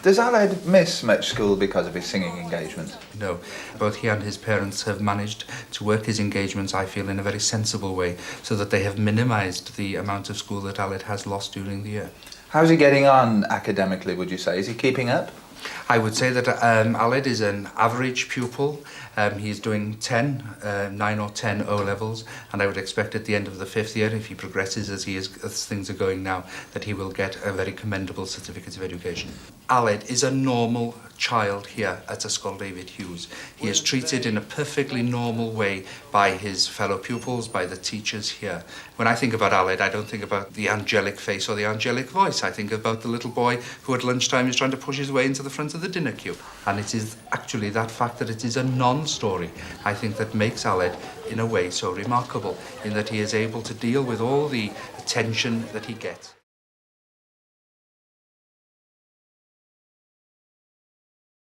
Does Aled miss much school because of his singing engagement? No. Both he and his parents have managed to work his engagements, I feel, in a very sensible way, so that they have minimised the amount of school that Aled has lost during the year. How's he getting on academically, would you say? Is he keeping up? I would say that Aled is an average pupil. He's doing 9 or 10 O-levels, and I would expect at the end of the 5th year, if he progresses as things are going now, that he will get a very commendable certificate of education. Aled is a normal child here at Ysgol David Hughes. He is treated in a perfectly normal way by his fellow pupils, by the teachers here. When I think about Aled, I don't think about the angelic face or the angelic voice. I think about the little boy who at lunchtime is trying to push his way into the front of the dinner queue. And it is actually that fact that it is a non-story, I think, that makes Aled, in a way, so remarkable, in that he is able to deal with all the attention that he gets.